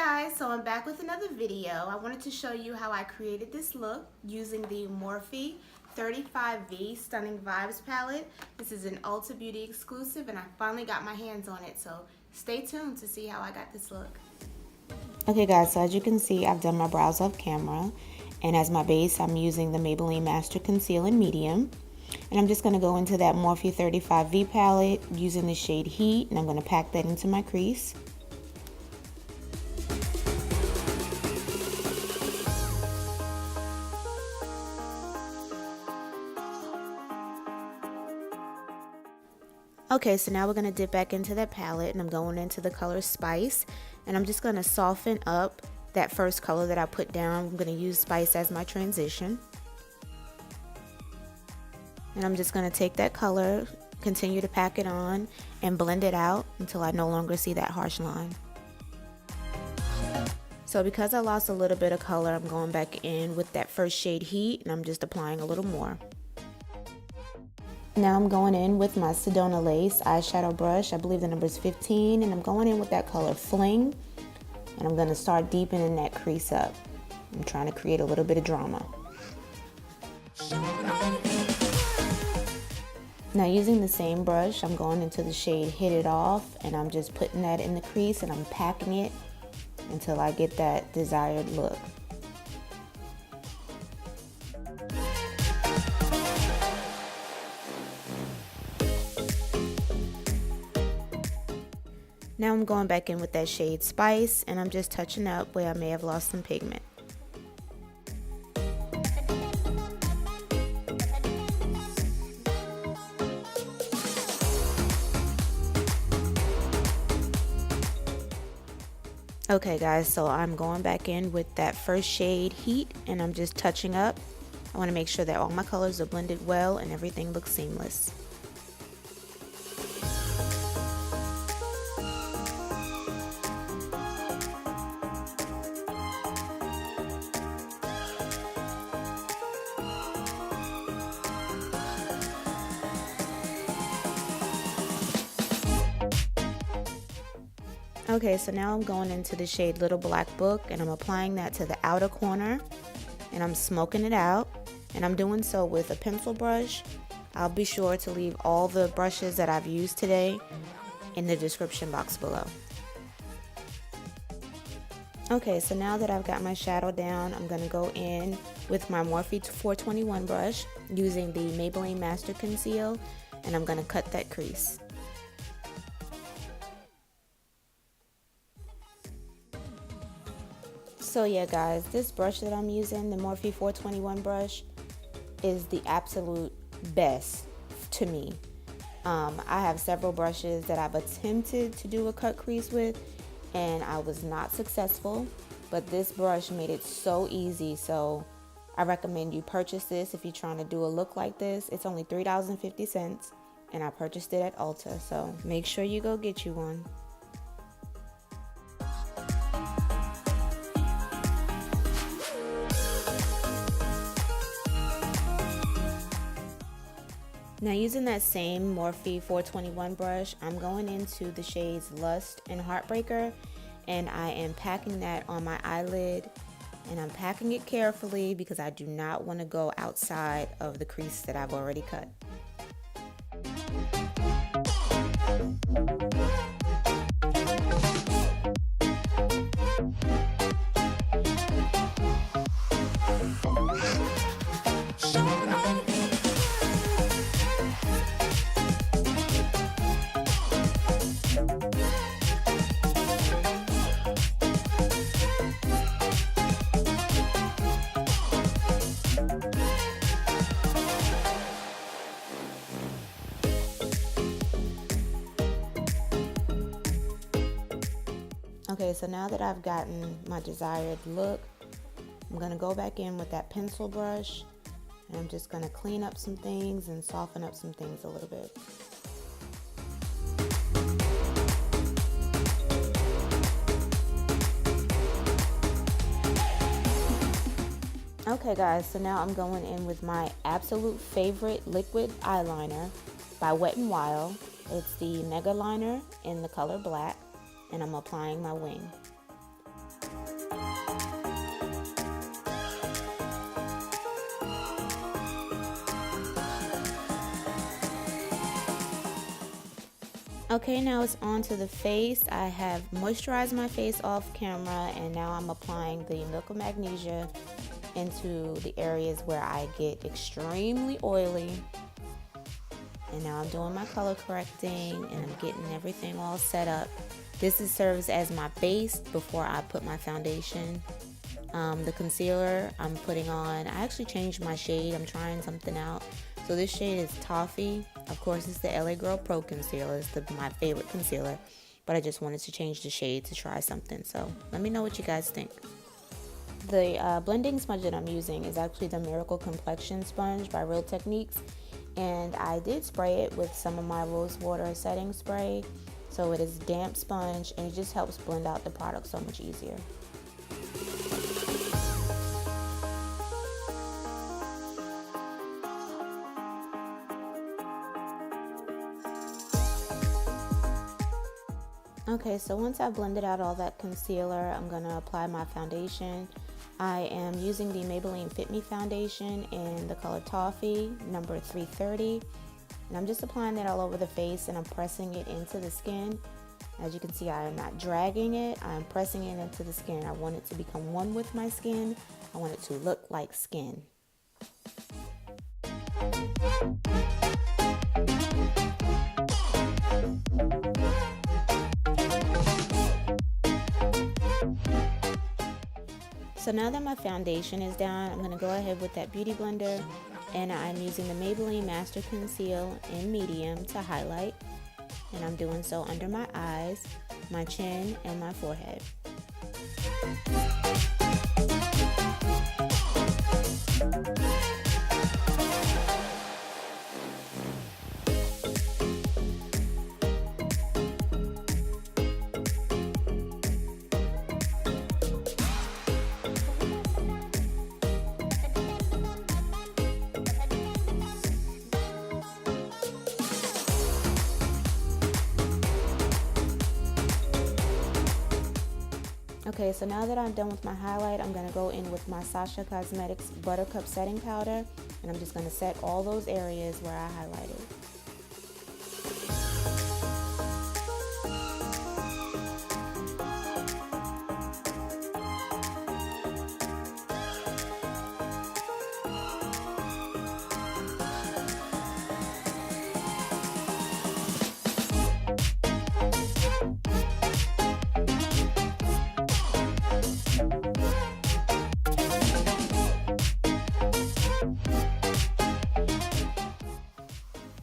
Guys, so I'm back with another video. I wanted to show you how I created this look using the Morphe 35V Stunning Vibes palette. This is an Ulta Beauty exclusive and I finally got my hands on it, so stay tuned to see how I got this look. Okay guys, so as you can see, I've done my brows off camera, and as my base I'm using the Maybelline Master Conceal in Medium, and I'm just going to go into that Morphe 35V palette using the shade Heat, and I'm going to pack that into my crease. Okay, so now we're going to dip back into that palette, and I'm going into the color Spice, and I'm just going to soften up that first color that I put down. I'm going to use Spice as my transition. And I'm just going to take that color, continue to pack it on, and blend it out until I no longer see that harsh line. So because I lost a little bit of color, I'm going back in with that first shade Heat, and I'm just applying a little more. Now I'm going in with my Sedona Lace eyeshadow brush. I believe the number is 15, and I'm going in with that color Fling, and I'm going to start deepening that crease up. I'm trying to create a little bit of drama. Now using the same brush, I'm going into the shade Hit It Off, and I'm just putting that in the crease and I'm packing it until I get that desired look. Now I'm going back in with that shade Spice, and I'm just touching up where I may have lost some pigment. Okay guys, so I'm going back in with that first shade Heat, and I'm just touching up. I want to make sure that all my colors are blended well and everything looks seamless. Okay, so now I'm going into the shade Little Black Book, and I'm applying that to the outer corner, and I'm smoking it out, and I'm doing so with a pencil brush. I'll be sure to leave all the brushes that I've used today in the description box below. Okay, so now that I've got my shadow down, I'm going to go in with my Morphe 421 brush using the Maybelline Master Conceal, and I'm going to cut that crease. So yeah guys, this brush that I'm using, the Morphe 421 brush, is the absolute best to me. I have several brushes that I've attempted to do a cut crease with, and I was not successful, but this brush made it so easy. So I recommend you purchase this if you're trying to do a look like this. It's only $3.50, and I purchased it at Ulta, so make sure you go get you one. Now using that same Morphe 421 brush, I'm going into the shades Lust and Heartbreaker, and I am packing that on my eyelid, and I'm packing it carefully because I do not want to go outside of the crease that I've already cut. Okay, so now that I've gotten my desired look, I'm going to go back in with that pencil brush, and I'm just going to clean up some things and soften up some things a little bit. Okay guys, so now I'm going in with my absolute favorite liquid eyeliner by Wet n Wild. It's the Mega Liner in the color black, and I'm applying my wing. Okay, now it's on to the face. I have moisturized my face off camera, and now I'm applying the Milk of Magnesia into the areas where I get extremely oily. And now I'm doing my color correcting, and I'm getting everything all set up. This serves as my base before I put my foundation. The concealer I'm putting on, I actually changed my shade. I'm trying something out. So this shade is Toffee. Of course, it's the LA Girl Pro Concealer. It's my favorite concealer. But I just wanted to change the shade to try something. So let me know what you guys think. The blending sponge that I'm using is actually the Miracle Complexion Sponge by Real Techniques. And I did spray it with some of my rose water setting spray. So it is damp sponge, and it just helps blend out the product so much easier. Okay, so once I've blended out all that concealer, I'm going to apply my foundation. I am using the Maybelline Fit Me foundation in the color Toffee, number 330. And I'm just applying that all over the face, and I'm pressing it into the skin. As you can see, I am not dragging it. I'm pressing it into the skin. I want it to become one with my skin. I want it to look like skin. So now that my foundation is down, I'm going to go ahead with that beauty blender, and I'm using the Maybelline Master Conceal in medium to highlight, and I'm doing so under my eyes, my chin, and my forehead. Okay, so now that I'm done with my highlight, I'm going to go in with my Sasha Cosmetics Buttercup Setting Powder, and I'm just going to set all those areas where I highlighted.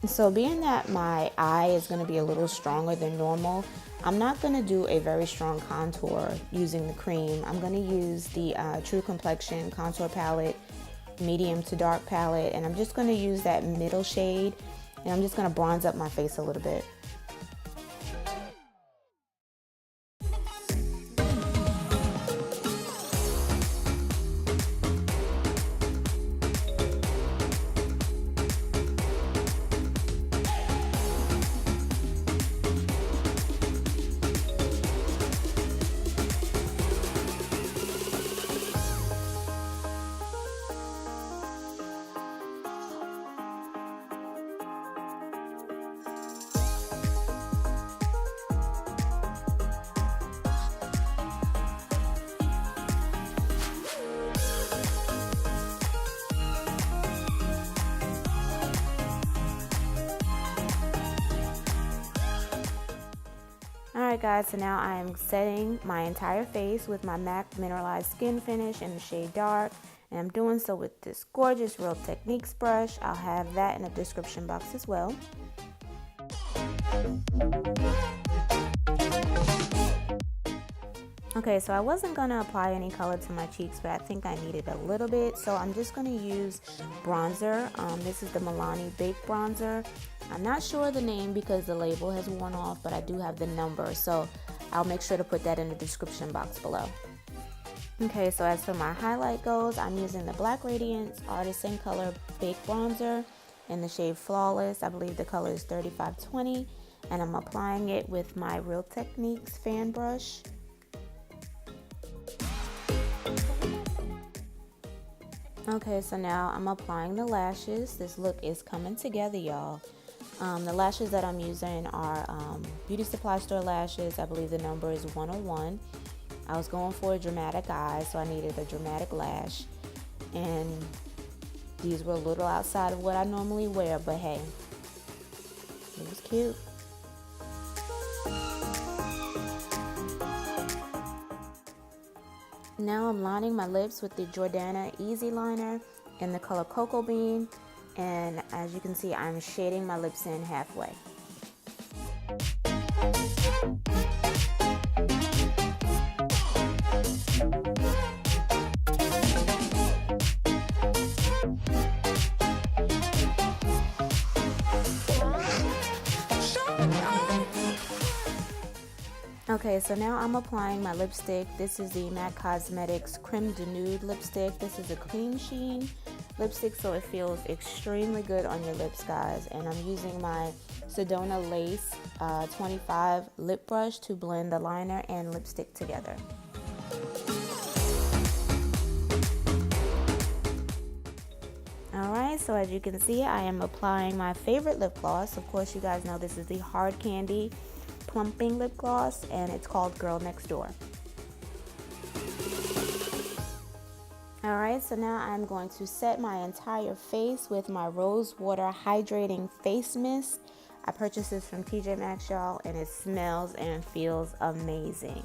So being that my eye is going to be a little stronger than normal, I'm not going to do a very strong contour using the cream. I'm going to use the True Complexion Contour Palette, medium to dark palette, and I'm just going to use that middle shade, and I'm just going to bronze up my face a little bit. Alright guys, so now I am setting my entire face with my MAC Mineralized Skin Finish in the shade Dark. And I'm doing so with this gorgeous Real Techniques brush. I'll have that in the description box as well. Okay, so I wasn't going to apply any color to my cheeks, but I think I needed a little bit. So I'm just going to use bronzer. This is the Milani Baked Bronzer. I'm not sure the name because the label has worn off, but I do have the number. So I'll make sure to put that in the description box below. Okay, so as for my highlight goes, I'm using the Black Radiance Artisan Color Baked Bronzer in the shade Flawless. I believe the color is 3520. And I'm applying it with my Real Techniques fan brush. Okay, so now I'm applying the lashes. This look is coming together, y'all. The lashes that I'm using are beauty supply store lashes. I believe the number is 101. I was going for a dramatic eye, so I needed a dramatic lash. And these were a little outside of what I normally wear, but hey, it was cute. Now I'm lining my lips with the Jordana Easy Liner in the color Cocoa Bean. And as you can see, I'm shading my lips in halfway. Okay, so now I'm applying my lipstick. This is the MAC Cosmetics Creme de Nude lipstick. This is a clean sheen lipstick, so it feels extremely good on your lips, guys. And I'm using my Sedona Lace 25 lip brush to blend the liner and lipstick together. Alright, so as you can see, I am applying my favorite lip gloss. Of course, you guys know this is the Hard Candy Plumping Lip Gloss, and it's called Girl Next Door. Alright, so now I'm going to set my entire face with my Rose Water Hydrating Face Mist. I purchased this from TJ Maxx, y'all, and it smells and feels amazing.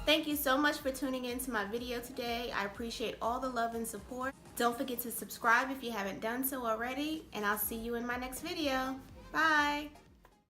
Thank you so much for tuning in to my video today. I appreciate all the love and support. Don't forget to subscribe if you haven't done so already, and I'll see you in my next video. Bye!